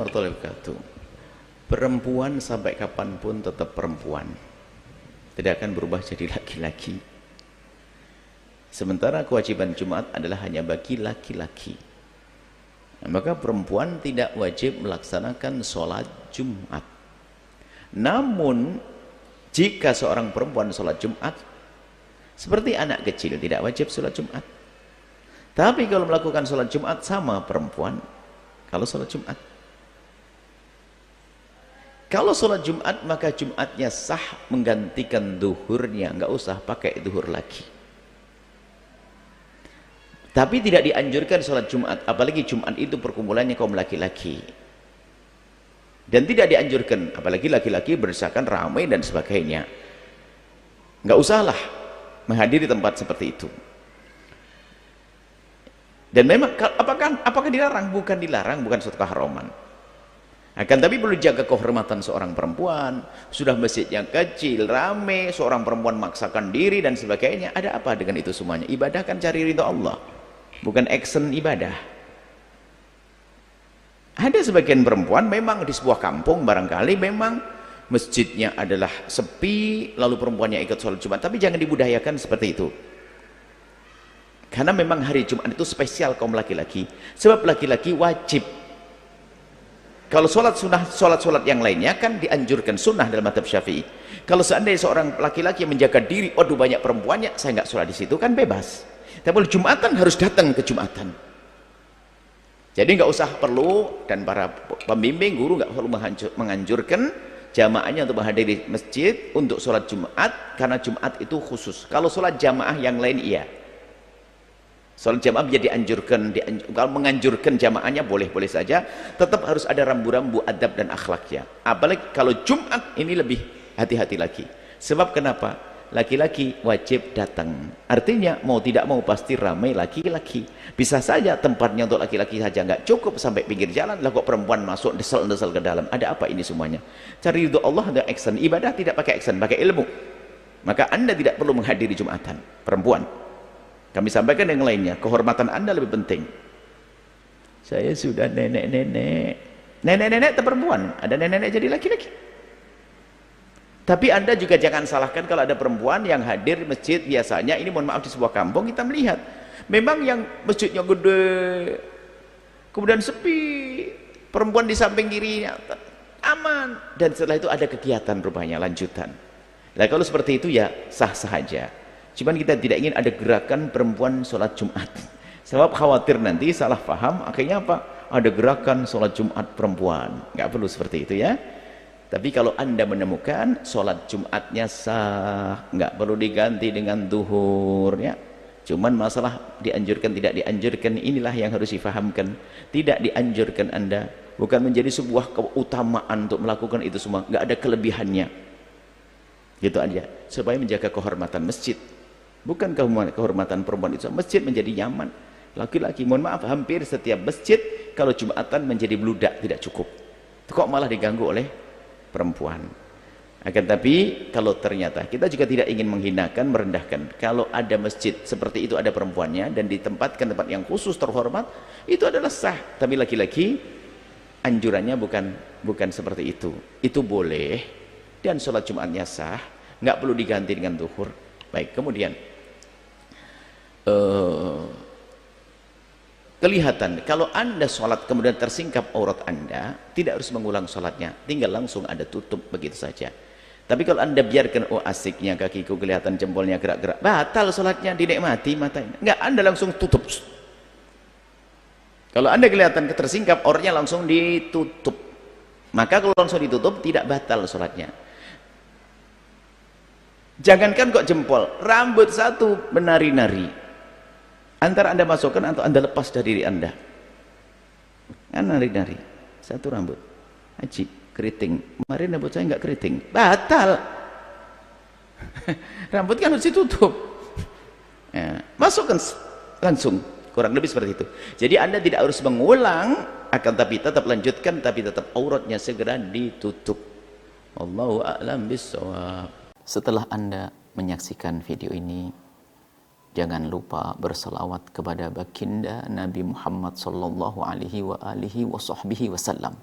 warahmatullahi wabarakatuh. Perempuan sampai kapanpun tetap perempuan, tidak akan berubah jadi laki-laki. Sementara kewajiban Jumat adalah hanya bagi laki-laki. Maka perempuan tidak wajib melaksanakan sholat Jumat. Namun jika seorang perempuan sholat Jumat, seperti anak kecil tidak wajib sholat Jumat. Tapi kalau melakukan sholat Jumat sama perempuan kalau sholat Jumat. Kalau sholat Jumat maka Jumatnya sah menggantikan duhurnya, nggak usah pakai duhur lagi. Tapi tidak dianjurkan sholat Jumat, apalagi Jumat itu perkumpulannya kaum laki-laki. Dan tidak dianjurkan, apalagi laki-laki berdesakan ramai dan sebagainya. Nggak usahlah menghadiri tempat seperti itu. Dan memang apakah dilarang? Bukan dilarang, bukan suatu keharaman. Akan tapi perlu jaga kehormatan seorang perempuan. Sudah masjidnya kecil, rame, seorang perempuan maksakan diri dan sebagainya. Ada apa dengan itu semuanya? Ibadah kan cari ridho Allah, bukan action ibadah. Ada sebagian perempuan memang di sebuah kampung barangkali memang masjidnya adalah sepi, lalu perempuannya ikut sholat Jumat, tapi jangan dibudayakan seperti itu. Karena memang hari Jumat itu spesial kaum laki-laki, sebab laki-laki wajib. Kalau sholat sunnah, sholat yang lainnya kan dianjurkan sunnah dalam mazhab Syafi'i. Kalau seandainya seorang laki-laki yang menjaga diri, waduh banyak perempuannya, saya nggak sholat di situ, kan bebas. Tapi kalau Jumatan harus datang ke Jumatan. Jadi nggak usah perlu, dan para pembimbing guru nggak perlu menganjurkan jamaahnya untuk menghadiri masjid untuk sholat Jumat, karena Jumat itu khusus. Kalau sholat jamaah yang lain iya. Sholat jamaah bisa dianjurkan, kalau menganjurkan jamaahnya boleh-boleh saja, tetap harus ada rambu-rambu adab dan akhlaknya. Apalagi kalau Jumat ini lebih hati-hati lagi. Sebab kenapa? Laki-laki wajib datang. Artinya mau tidak mau pasti ramai laki-laki. Bisa saja tempatnya untuk laki-laki saja nggak cukup sampai pinggir jalan, lah kok perempuan masuk desel-desel ke dalam. Ada apa ini semuanya? Cari ridho Allah ada action. Ibadah tidak pakai action, pakai ilmu. Maka Anda tidak perlu menghadiri Jumatan, perempuan. Kami sampaikan yang lainnya, kehormatan Anda lebih penting. Saya sudah nenek-nenek. Nenek-nenek itu perempuan, ada nenek-nenek jadi laki-laki. Tapi Anda juga jangan salahkan kalau ada perempuan yang hadir masjid biasanya, ini mohon maaf di sebuah kampung kita melihat. Memang yang masjidnya gede, kemudian sepi, perempuan di samping kirinya aman. Dan setelah itu ada kegiatan rupanya, lanjutan. Nah kalau seperti itu ya sah-sah saja. Cuman kita tidak ingin ada gerakan perempuan sholat Jumat. Sebab khawatir nanti salah paham, akhirnya apa? Ada gerakan sholat Jumat perempuan. Nggak perlu seperti itu ya. Tapi kalau Anda menemukan sholat Jumatnya sah, nggak perlu diganti dengan duhur ya. Cuman masalah dianjurkan tidak dianjurkan, inilah yang harus difahamkan. Tidak dianjurkan Anda, bukan menjadi sebuah keutamaan untuk melakukan itu semua. Nggak ada kelebihannya. Gitu aja. Supaya menjaga kehormatan masjid. Bukan kehormatan perempuan itu, masjid menjadi nyaman. Laki-laki, mohon maaf, hampir setiap masjid kalau Jumatan menjadi bludak, tidak cukup. Kok malah diganggu oleh perempuan. Akan tapi kalau ternyata kita juga tidak ingin menghinakan, merendahkan, kalau ada masjid seperti itu ada perempuannya dan ditempatkan tempat yang khusus terhormat, itu adalah sah. Tapi laki-laki anjurannya bukan seperti itu. Itu boleh dan sholat Jumatnya sah, nggak perlu diganti dengan duhur. Baik, kemudian kelihatan kalau Anda sholat kemudian tersingkap aurat Anda, tidak harus mengulang sholatnya, tinggal langsung Anda tutup begitu saja. Tapi kalau Anda biarkan, oh asiknya kakiku kelihatan jempolnya gerak-gerak, batal sholatnya, dinikmati matanya. Enggak, Anda langsung tutup. Kalau Anda kelihatan tersingkap auratnya, langsung ditutup. Maka kalau langsung ditutup tidak batal sholatnya. Jangankan kok jempol, rambut satu menari-nari. Antara Anda masukkan atau Anda lepas dari diri Anda. Kan nari-nari. Satu rambut. Ajib, keriting. Kemarin rambut saya enggak keriting. Batal. Rambut kan harus ditutup. Ya, masukkan langsung. Kurang lebih seperti itu. Jadi Anda tidak harus mengulang, akan tapi tetap lanjutkan, tapi tetap auratnya segera ditutup. Wallahu a'lam bishawab. Setelah Anda menyaksikan video ini, jangan lupa berselawat kepada baginda Nabi Muhammad sallallahu alaihi wa alihi wa sahbihi wasallam.